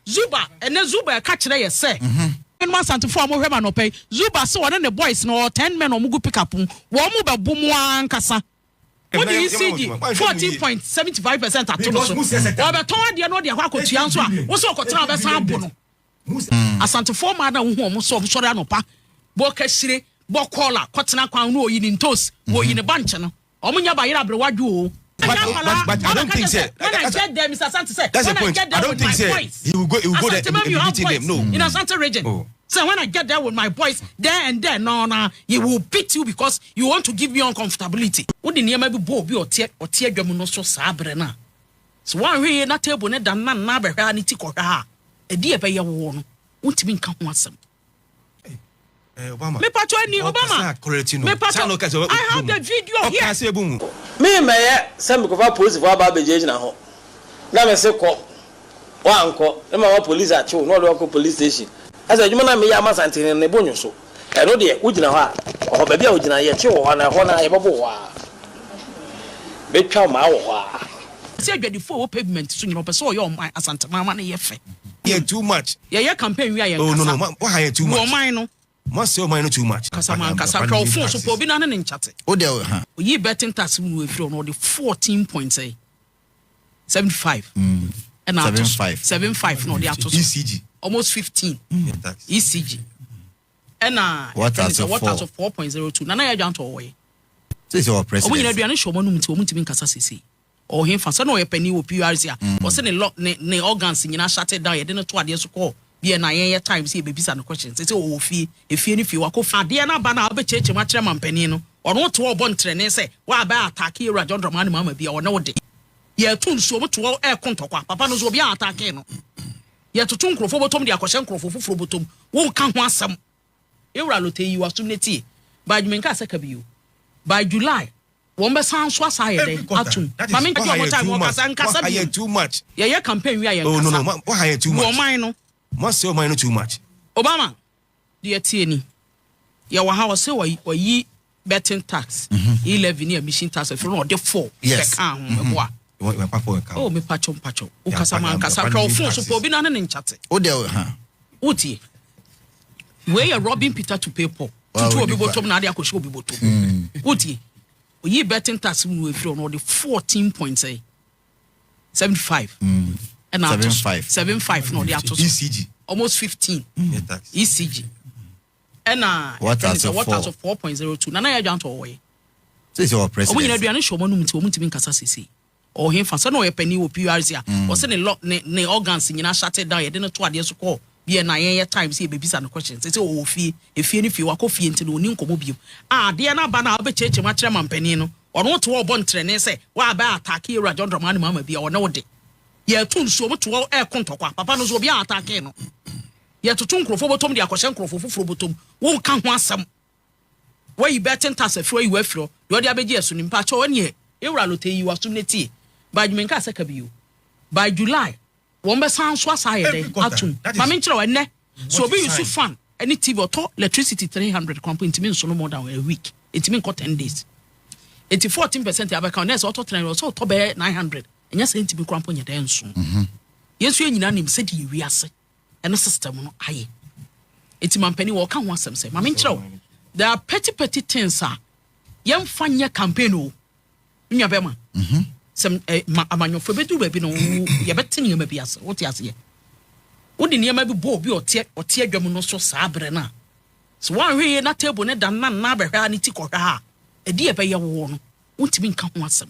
Zuba and then Zuba catch there say. And once and to form of no pay. Zuba so one and the boys no 10 men or mugu pick up. One move boom one kasa. What do you see? 14.75% at Tomaso. Oberton, you know, the Wako Tianswa. What's all Cotra Sambono? Asante form madam who so sorry no pa. Bokeshire, Bokola, Cotana Kwano in toast, or in a bunch. Omunya by Rabwadu. But I don't think so. When I get there, Mr. Santa said, that's the point. I don't think so. He will go there and beating them. No, in a Santa region. So when I get there with my boys, there and there, no, he will beat you because you want to give me uncomfortability. What in the maybe Bobby or tear Gamuno so sabrena. So one way not table, net than none, never any tick or ha. A dear by your warn. Won't mean come once. Obama. Me patro ni Obama. Me patro. I have the video here. Me maye some go police for aba bejeji na ho. Na me se ko. Wa anko, e ma wa police achi no do ko police station. Asa djuma na me ya masantene ne bonyo so. E no de ugina ho a. O ba bia ugina ye chi wo na ho na ye bobo wa. Be twa ma wo ho a. Se adwadifo pavement so nyino pese o ye o man asante mama na ye fe. Yeah, too much. Yeah, campaign we are. Oh no, what hire too much? No mine no. Must say mine too much. Kasa crowd phone so po bi na ne nchate. O de ha. Oyi betting tax we free on the 14.75. And 75 no they are ECG. Almost 15. ECG. And what as of 4.02. Nana ya Jantuah way. This is our president. Omo ina aduane show manu mti omu ntimi nkasa sisi. O hin fa se na o ye pani wo PRC a. O se ne organs nyina shut down ye de no to ade so call. Be na yen time say baby sa no questions say o fie efie ni fie wa ko fa de na ba na obecheche ma kire mampani no ono to obo ntrene say wa ba attack era John Dramani mama bia ono wo de ye tun so mo to e kontokwa papa no so bia attack no ye to tun krofo botom de akoshe krofo fufuro botom wo ka ho asem ewra lote yi wasum neti ba djumenka seka biu by July won be san so asaye de atum mama nka jo time wo kasa nkasa bi too much ye campaign wi ayen kasa oh no what hire too much wo mine no must say mine too much. Obama, dear Tieni, ya wa say yi betting tax, 11 year mission tax if no the 4. Yes. Oh, me pacho. O kasama kasa crowd phone so po bi na ne nchate. O de ha. Uti. We are robbing Peter to pay Paul. To obi bottom na de akosho obi bottom. Uti. Yi betting tax we free no the 14.75. And 75 no they are ECG almost 15 ECG and what as of 4.02 Nana ya Jantuah way. This is our president. Omo ina aduane show manu mti omu ntimi nkasa sisi o hin fa se na o ye pani wo PRC a o se ne organs nyina shut down ye de no to ade so call be na yen time say baby sa no questions say o fie efie ni fie wa ko fie nti no ni nkomo bio de na ba na obecheche ma kire mampani no ono to obo ntrene say wa ba attack era John Dramani mama bia ono wo de ye tun so mo to e kontokwa papa no so bia attack no ye to tun krofo botom de akoshe krofo fufuro botom wo ka ho asem where you betting tax afro you afro you dey abeji esu ni mpa cho one ewra lote yi wasum neti ba djumenka seka biu by July won be san so asaye de atum ma me nkire wenne so be use fan any TV auto electricity 300 kwampo intimi nso no more than a week intimi nko 10 days 14% abaka na so auto train so to be 900 enya se ntimi kwampo nya den so yesu enyina nim se di wiase eno system no aye enti mampani wo ka ho asem se ma me nkire there are petty things yem fanya campaign o nya be ma sem amanyofo bedu ba bi no ye betene ye ma bi ase what ase ye wo di ne ma bi bo bi ote adwam no so sabre na so wan hwe na table ne dan na be hwa ni ti ko hwa ha edi e be ye wo no wontimi nka ho asem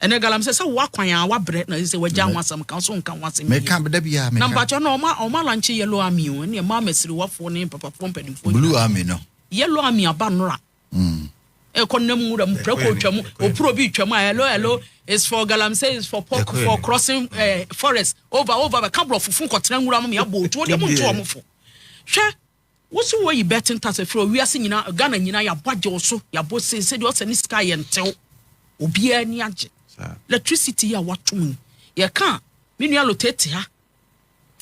ene galam se wa kwan a wa bre na se wagya ho asem kan so nka ho asem me kan da bia me number cho no o ma lanche yellow army o ne ma mesiri wafo ne papa pompadifo blue army no yellow army abanora ekonnem ngura mpreko twam opro bi twam hello is for galam say is for crossing forest over the cabro fufu kotra ngura mo ya bo to de mo to omfo hwe wosu wo yi betting tax afro wiase nyina Ghana nyina ya bwaje so ya bo se de osani sky yentew obi ani age electricity ya watum ye kan menu allocate ha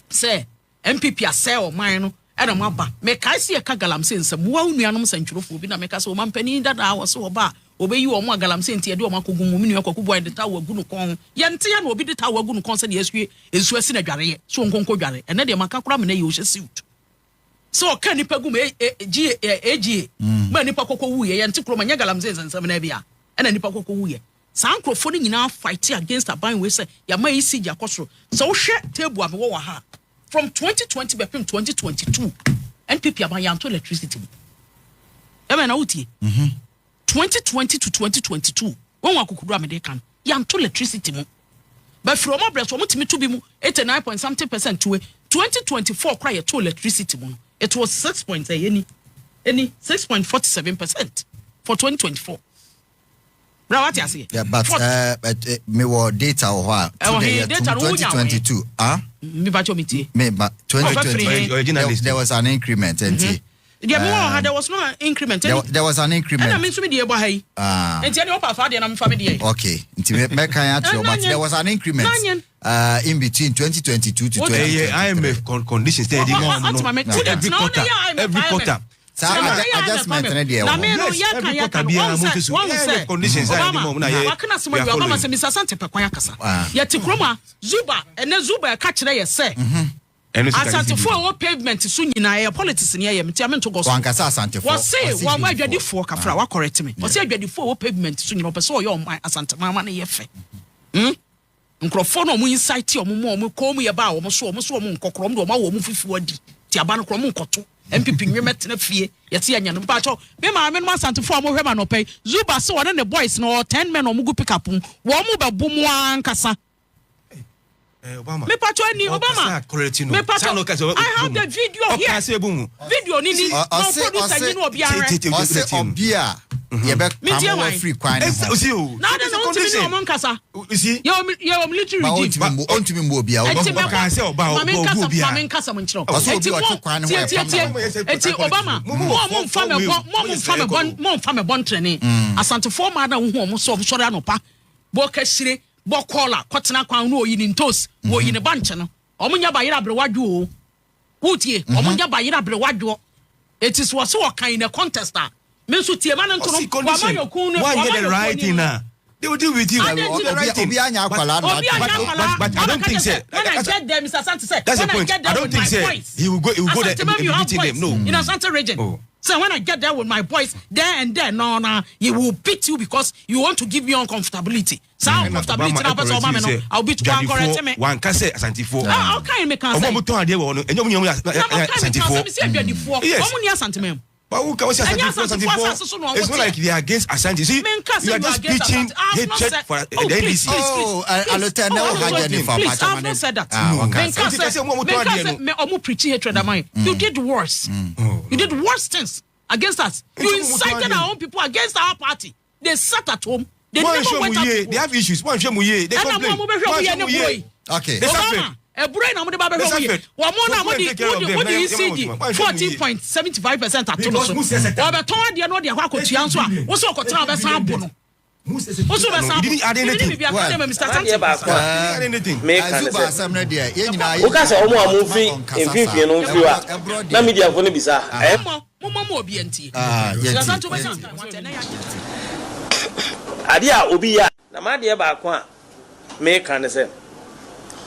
say MPP ase o man no era maba me kai se ka galam se nsam wa nuanom santwurofo bi na me ka se o mampani dada wo so oba obeyi o mo agalamse ntia de o makogu mu minu akwaku boy de tawo agu no kon yente ya na obi de tawo agu no kon se de esu asi na dware so nkonko dware ene de maka kura me na ye o hye suit so ka nipa gu me ag ma nipa kokko wuye yente kuro manya galamse nsensem na bia ena nipa kokko wuye san krofo ni nyina fight against a ban we say ya ma isi ja kosoro so wo hwe table am wo ha from 2020 to 2022 NPP aban yanto electricity eme na utie 2020 to 2022 when wakukudu amede kan yanto electricity mu but from my breast wo mutimi to bi mu 89.something% to 2024 cry to electricity mu it was 6.47% for 2024 What you say? Yeah, but me were data or what? Today, 2022. Me but 2020 there was an increment, and there was no increment. There was an increment. And I mean, so me okay, but there was an increment in between 2022 to 2023. IMF conditions there. Every quarter. So I just mentioned the conditions. Obama say Mr. Sante Pekwanya kasa. Yet Kroma Zuba and Zuba catch there say. Asantefuo pavement so nyina politics ne yɛ meti amento go so wankasa asantefuo wo say wo ma adwadifo kafra wa correct me wo say adwadifo pavement so nyina opese o yɛ asante mama ne yɛ fɛ nkrofo no mu insight o mu ko mu yɛ ba o mu so nkokoro mu do ma wo mu fifi adi ti aba no kro mu nkoto MPP nwemet na fie yɛte anya no ba cho me ma me no asantefo mo hwema no pɛ Zuba se one ne boys no 10 men o mu gu pick up wo mu ba bu mu ankasa Obama. Me pacho ni Obama. Me pacho. I have the video here. Video ni no producer ni no obiara. Ose obia. Ye be come free kwan. Na de no ntimi no monkasa. You see? Yo military regime. Ontimi mu obia. Obama say oba obia. Mama nkasa mo nchiro. Ose obia to kwan ho. Eti Obama. Mo mfa me bon training. Asantefo ma da hu mo so sori anopa. Bo kasire Bokola, Kotana Kwan, no in toast, wo in a bunch. Omunya Bayra Brewadu, Wootie, Omunya Bayra Brewadu. It is was so kind of contest. Mensu Tiaman and Why get the right in they will deal with you. But I don't think so. When I get there, Mr. Santa said, that's the point. I don't think so. He will go there and them. No. In a Santa region. So when I get there with my voice, there and there, no, he will beat you because you want to give me uncomfortability. So uncomfortability, I'll beat you. One can say Santifo. How can you make us say? It's not like they are against Ashanti. See, you are just preaching hatred for the NDC. Oh, I'll tell you please, I have not said that. You did worse. You did worse things against us. You incited our own people against our party. They sat at home. They never went out. They have issues. They complain. Okay. A brain on the Baba. One more what do you see? 14.75% at Tonoso. Or the Todd, you know, the Wako Chianswa. Also, Kotaba Sambono. Also, didn't add anything. Because I movie in 50 and on fewer. Let me be a funny bizarre. Momo BNT. Adia Obia, Namadia Bakwa, make an assent.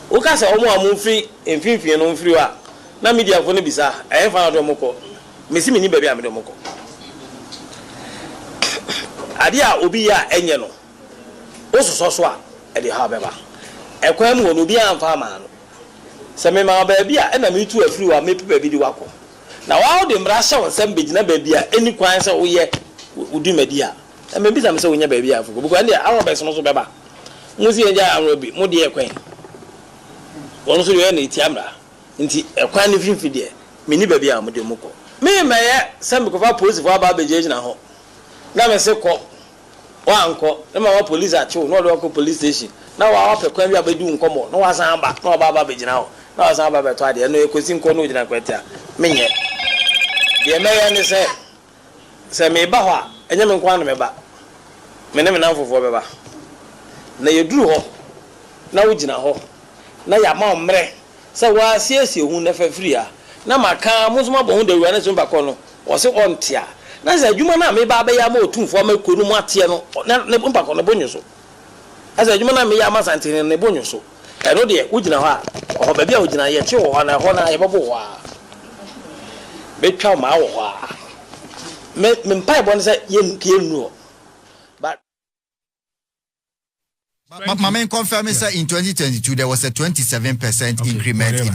Okasa omo amunfi emfimfie no mfiri wa na media fo no bisa e fa do moko mesi meni baabi am do moko ade a obi ya enye no ososo so a e de ha beba e kwa mu no bi amfa ma no se me ma baabi a e na me tu afiri wa me pe baabi di wako na wa de mra hye won sem begina baabi a eni kwan se wo ye udi madi a e me bisa me se wo nya baabi a fo because ande awo be so beba muzi enja arobi mu de e kwan one so you need tiamra nti ekwan ne finfi de meni baabi a mode moko me meye sem ko fa police for aba bejeje na ho na me se ko wa anko na ma wa police achi no do ko police station na wa pe kwan bi abedu nkomo na wa san ba na wa ba beje na ho na wa san ba be to ade no ekosi nko no gina kwata menye de meye ne se me ba ho a enye me nkwan na me ba me ne me na fofo be ba na yeduru ho na wo gina ho na ya ma omre se wa siesie hu na fafiri a na maka musuma bo hu de wura na so ba ko no wo se ontia na say adwuma na me ba ya ma otumfo ma konu mu atie no ne mpako ne bonyo so as adwuma na me ya ma santene ne bonyo so eno de ugina ho a ho ba bia ugina ye che ho na ye bobo ho a betwa ma wo ho a me mpai bon say ye nu but my main confirm is that in 2022 there was a 27% increment in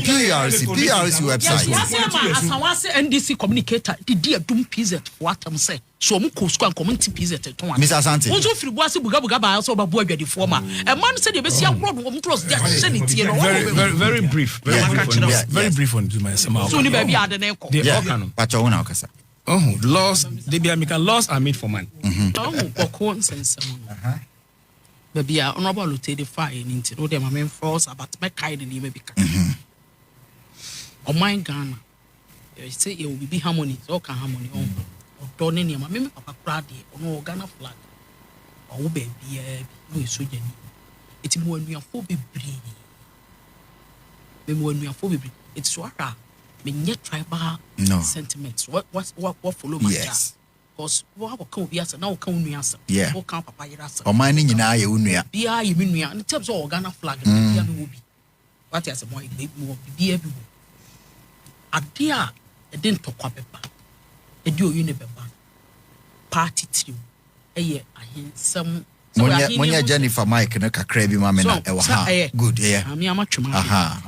PRC website. Yes, as I was NDC communicator, the dear doom PZ what I'm saying. So muko squan community PZ to one. Mr. Asante. Also free was buga ba also ba boy the former. A man said you be see abroad close their sanity. Very brief. Very brief on my sama. So ni baby are the neko. Pacho una okasa. Oh, laws, they be American laws are made for man. Oh, sense. Baby, I honorable to the fire into no them main force about my kind and maybe. Oh, my Ghana. You say it will be harmony, so can harmony on. Don't any my member Papa Brady or no Ghana flag. Oh, baby, no, so jenny. It's when we are for be breeding. When we are for be breeding, it's swara. Me tribal sentiments. What follow my yes. Because what can be as now can we answer? Yeah. What can Papa answer? Or mining in our unia. Be I mean in terms of Ghana flag and will be. What is a boy will be everywhere. A dear, a didn't talk about a duo unibepa party team. A year I hear some. When you Jennifer Mike and a crabby mamma, good, yeah. I'm your much. Aha.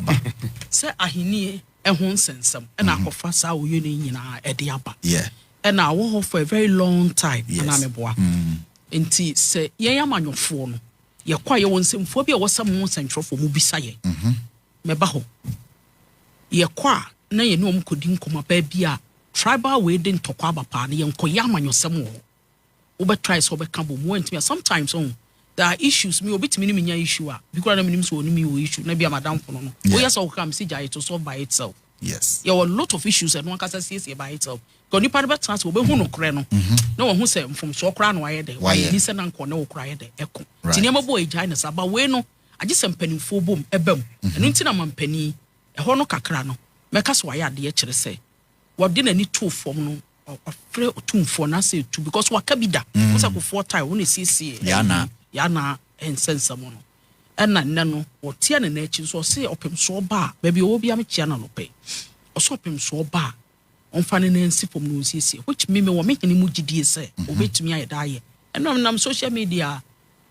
Sir, I hear. A home sense, and I offer our union in our Ediaba. Yeah. And I will for a very long time. And I'm a boy. And tea say, ye am on your phone. Your quiet one some phobia was some more central for Mubisaye. Mebaho. Ye qua, na ye no couldn't come up a tribal way didn't talk about party and koyama your some more. Over tries over Cambo went me sometimes on. There are issues, me obit minimum issue, because I'm so new issue, maybe I'm a down for no. Oh, yes, I'll come see to solve by itself. Yes. There are a lot of issues and one can say by itself. Because you part of trans will be who no crano. No one who said from so crown why they listen and no cry the echo. Tinema boy, China's about bueno. I just am penny full boom, a bum, and until I'm penny, a hono cacrano. Make us why I dear say. What didn't need two form or free OTUMFUO na say two because what cabida was a 4 times when you see Yana and send someone. And nano or Tiana nature so say open so bar, baby will be a channel pay. Or swap him so bar on finance from news, which me will make any muji dear say, or wait to me I die. And I'm social media.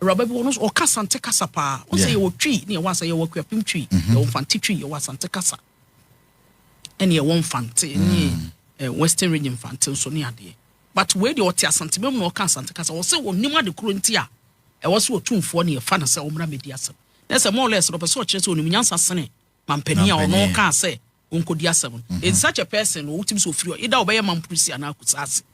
Robert bonus or Cassan Tecasapa, or say your tree near once a work your tree, your fancy tree, your was Santa Casa. And your one fancy, Western region fancy so near dear. But where the Otia Santimum or Santa Casa or so Nima the Currentia. I was so OTUMFUO near Fanasa Omra Mediasum. There's a more or less of a sort of Nimiansa Sane, Mampenia or no can say, Uncle Diasum. In such a person who seems so free, either obey a Mampusi and Akusas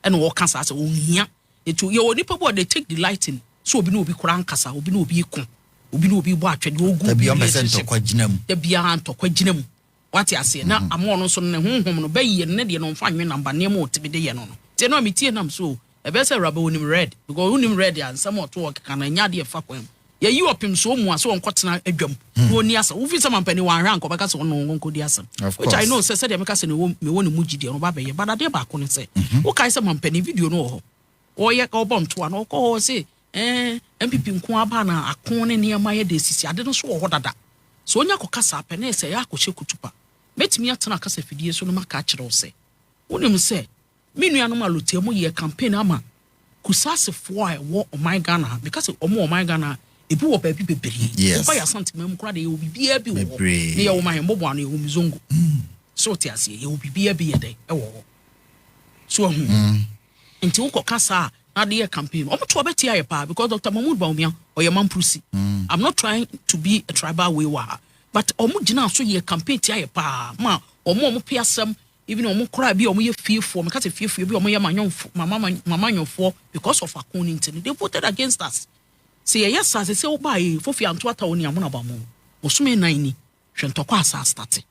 and walk as a woman. It will your nipple boy, they take delight in. So be no be Kurankasa, will be no be kun, will be no be watched, and you'll go beyond the Quajinum, the beyond to Quajinum. What I say now, I'm on so home obey and Nedian on fine number near more to be the Yanon. Tell me, Tianam so. A better rubber when him red, because when him red and somewhat talk can a yadi fuck him. Yeah, you up him so much so on cotton a gum. No niasa, who feels some penny one rank or because on Uncle Diasum. Which I know says the Macassin won't me one muji on Baby, but I dare back on it say, okay, some penny video no. Or yet go bomb to an or say, MPP Kwabana, a corner near my head. I didn't show what that. So when you casa penny say, I could shake Kutupa. Met me at Tanaka for years on my catcher or say. What him say? Minu anoma lutemo ye campaign ama kusase fo a wo ONEGHANA because omo ONEGHANA ebi wo baby bebre yes oba ya santime mkura de ye obi bia bi wo ne ye wo man mbobo an ye wo mizongo so ti ase ye obi bia bi ye de e wo so nti wo kokasa na de ye campaign omo to obeti aye pa because Dr. Mahmoud Bawumia or ye Mamprusi I'm not trying to be a tribal way but omo gina so ye campaign ti aye pa ma omo piasem even omo kura bi omo ye fearful me ka say fearful bi omo ye mama nyofo because of accounting they voted against us say yes as say obai fofi anto ata oni amuna ba mo osome nan ni hwentokwa asa start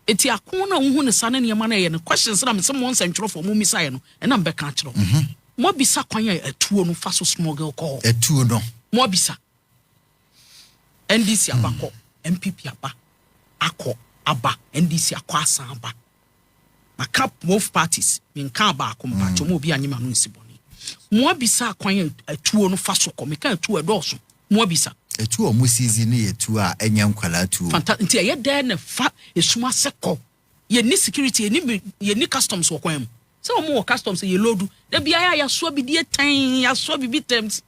eti akona wo hu ne sane ne ma na ye no questions na me some one central for mo misaye no e na mbeka kiro mo bisa kwan ya atuo no fa so smuggle call atuo no mo bisa NDC abako MPP aba akọ aba NDC akọ asan aba maka both parties menka BAWKU mpacho mo bi anyima no nsiboni mo abisa kwan atuo no fa so ko meka atuo edoso mo abisa atuo mo season ne atuo a enya nkwala atuo fantastic ye dey na fa esuma seko ye ni security ye ni customs wo kwan mu se o mo customs ye loadu da bia ya so bi die tan ya so bi terms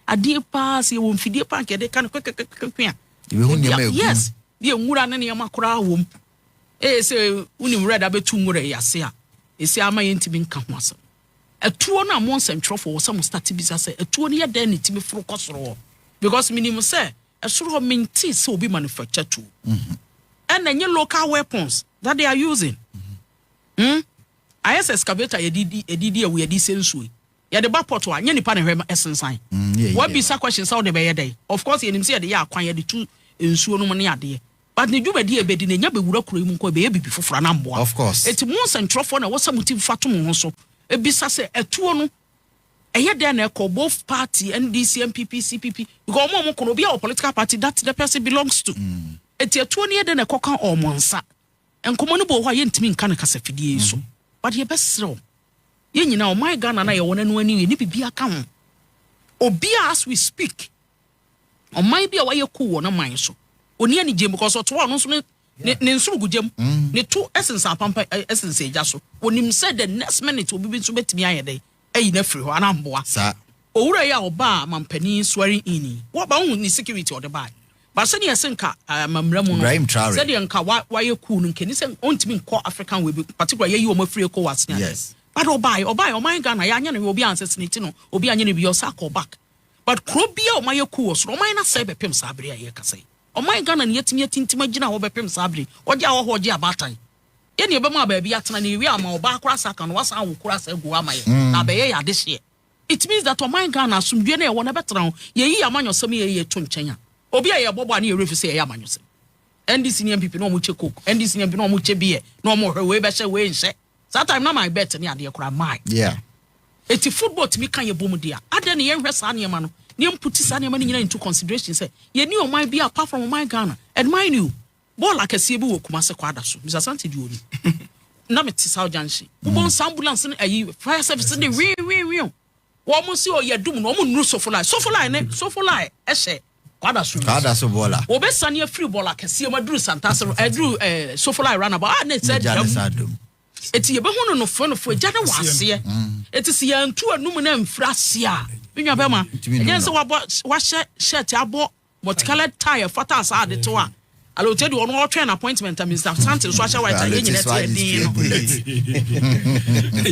adie pass ye wo mfidie pa nke de kan kwekwekwekwa we hu nyama egu yes bi enwura ne ne makora awom say unim red abetu nwura yase a esi ama ye ntimi nka ho asem atuo na mo nsentwofo wo sam start bisa say atuo ne ye dan ne timi furu kosoro because minimum say esoro minti say obi manufacture tu and any local weapons that they are using IS excavator edidi we edi sensuo ya de baport wa nya nipa ne hwema essensan what be questions how they be dey of course ye nim say de ya akwan ye de tu ensuo no ne ade but ne dwuma di ebedi ne nya be wura kura mu ko be bibi fofora na mboa of course eti mo sentrofo na wosamuti fatom ho so ebisa se etuo no eye dey na ko both party NDC MPP CPP because mo kono bia political party that the person belongs to eti etuo ne dey na kokan omonsa enkomo no bo ho ye ntimi nka na kasafidie so but ye besrew ye nyina o my Ghana na ye wona no ani ni bibia ka ho obia as we speak o my bia wa ye ku na man so oni ani gem because to no so ne nsuru gugem ne to essence apampa essence eja so onim said the next minute obi bi so betimi ayede ayi na free ho anamboa sa owura ya oba mampani swearing in wo ba hu ni security o de bai ba se ne yesenka mamra mu no se de nka wa ye ku no nkeni se ontimi nko African we particular ye yi o mafree ko wasne yes but obai o man Ghana ya anya no obi ansesniti no obi anya no bi o sa call back but krobia o man ye ku so o man na se bepem sa abere ye kasai o man Ghana ne yetimi atintima gina wo bepem sa abere oje a wo hoje abatan ye ne be ma ba bia atena ne wi ama oba akora saka no wasa wo kora sa gu amaye na be ye ya de hye it means that o man Ghana asumdwe na ye wo na betran ye yi amanyo sem ye to nkyenya obi a ye bobo na ye refu se ye amanyo sem NDC ne MPP no mo che coke NDC ne MPP no mo che beer no mo hwe we be hye we nhye that time na my bet ne ade kora my yeah eti football timi kan ye bomu dia ade ne ye hwe sa ne ma no ne mputi sa ne ma ne nyina into consideration say ye ni o man be apart from my Ghana and mind you ball akese bi wo kuma se kwada so Mr. Sante di oni na me ti South Junction wo bon ambulance ne ayi fire service ne wi wo mo si o ye dum no mo nuru sofulai ne sofulai ehye kwada so bola wo be sane free ball akese ma duru santase duru sofulai runabout ne said eti ye be hu no fo gya na wase eti si ya ntu anum na mfrase a nwa be ma yen se wa shirt abo multicolored tie fata asa de to a alo tedi ono o train appointment Mr. Sante so ahya white ye nyina te din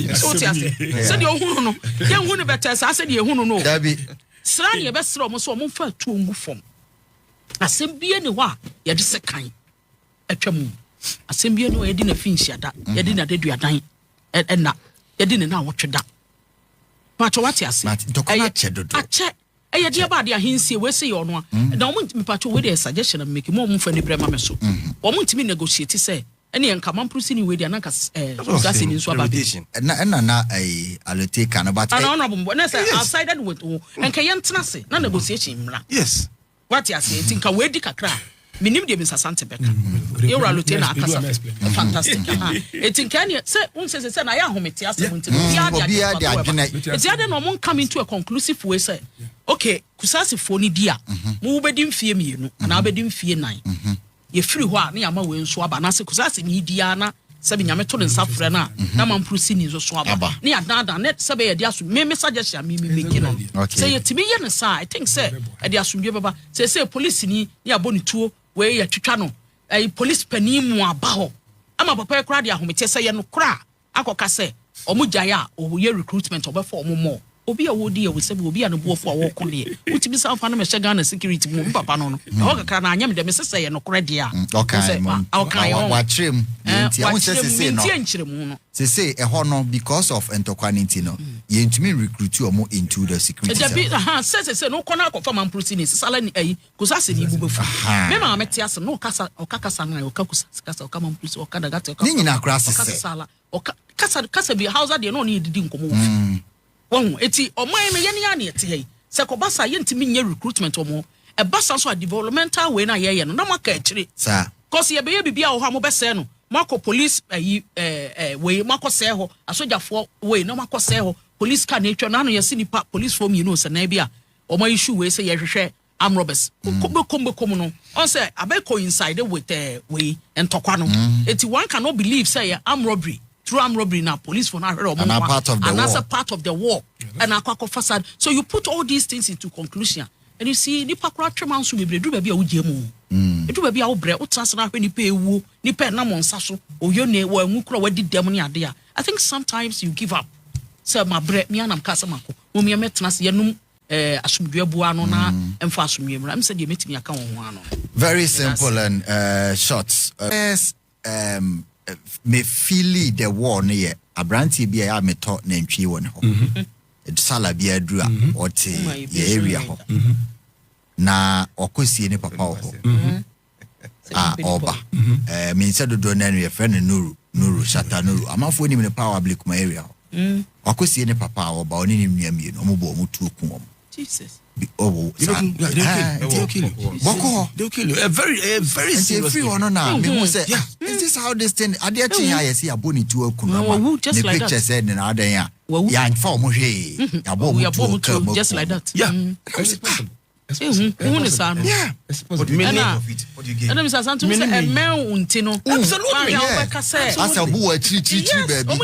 no so ti ase se de ohunu no ye hu no better sa se de ehunu no dabi sra ne be sra mo so mo fa tu ongu fom asem bie ne ho a ye de se kan atwam asem bie ne ho ye de na finhia da ye de na deduadan na ye de ne na wotweda ma to what ase dokona chedodo ache eye de ba de ahensie we se ye ono a na mo ntimi pacho we de suggestion make mo mo fa ni brema me so wo mo ntimi negotiate say ene enka mamprusi ni we de na ka gasi ni so aba na alote kana but ana honorable na say outside with enka ye ntena se na negotiation mra yes what you say tinka we di kakra minim de Mr. Sante beka you alote na akasa fantastic etinka ne say unse na ya homete ase mo ntimi ya de adwene eti ade no mo come into a conclusive way say okay kusasi fo ni dia mo bedi mfie mienu na bedi mfie nan ye free ho a na ya ma we nso aba na se kusasi ni dia na sabi nyame to den safre na na mamprusi ni zo so aba na ya dada net sabi ye dia so me suggestion me make no say ye timi ye ne sa I think say e dia so ndwe baba say police ni ya boni tuo we ye twitwa no police panimu aba ho ama papa kura dia homete say ye no kura akoka say omugya o ye recruitment obefo omo obi a wodi e wosabi obi a no boofo a wo kone utimi sa fa na me Ghana security mu papa no no o kaka na anyam de me sese ye no kore dia okay wa trem nti a wo sese no nti sese e ho no because of entokwanity no ye ntumi recruit omo into the security sese no kona akọ fam amproti ni sala ni ayi kusase ni bubefu me ma meti ase no kasa okakasa na okakasa okama amproti okada gata ni nyina kra sese sala kasa bi hausa de no ni didi nkomo won eti oman me yene ya na ete yi se ko basa ye ntimi nye recruitment omo e basa so a developmental way na ye no na maka akire sa cause ye be ye bibia wo ha mo bese no Marco police way Marco Seho, a soldier for way, no Marco Seho, police can nature, none of your city police from Sanabia, or my issue way say, yeah, arm robbers. Combo commono. Also, I bet coincide with way and Tokwano. It's one cannot believe, say, arm robbery. Through arm robbery now, police for now, and that's a part of the war. And a quack of facade. So you put all these things into conclusion. And you see, the Pakra Tremans will be do baby Ujemu. It will be our bread, what transfer when you pay woo, Nipper Namon Sasso, or your name, or Mukra, what did demony idea. I think sometimes you give up. Sir, my bread, me and I'm Casamako, whom you met Nasianum, Asumbuano, and Fasum. I'm saying you met me a count one. Very simple and short. Yes, me feel the war near a brandy be a me taught named Chiwon. It's Salabia Drua or the area. Na okosi ni papa ho oba me said do na no friend nuru shata nuru amafo ni me power blick my area okosi ni papa oba oni ni miamie no mo bo mo tu ku Jesus oh they'll kill you. They'll kill you. A very serious one now. Me say, is this how this thing? I dare change. I see a boni to a kunama. Just like that. Picture said in other ya. Ya inform he. Just like that. Yeah. Yeah. What do you mean of it? What do you get? And I'm saying, a man untino. Absolutely. Yes. As a boy, baby.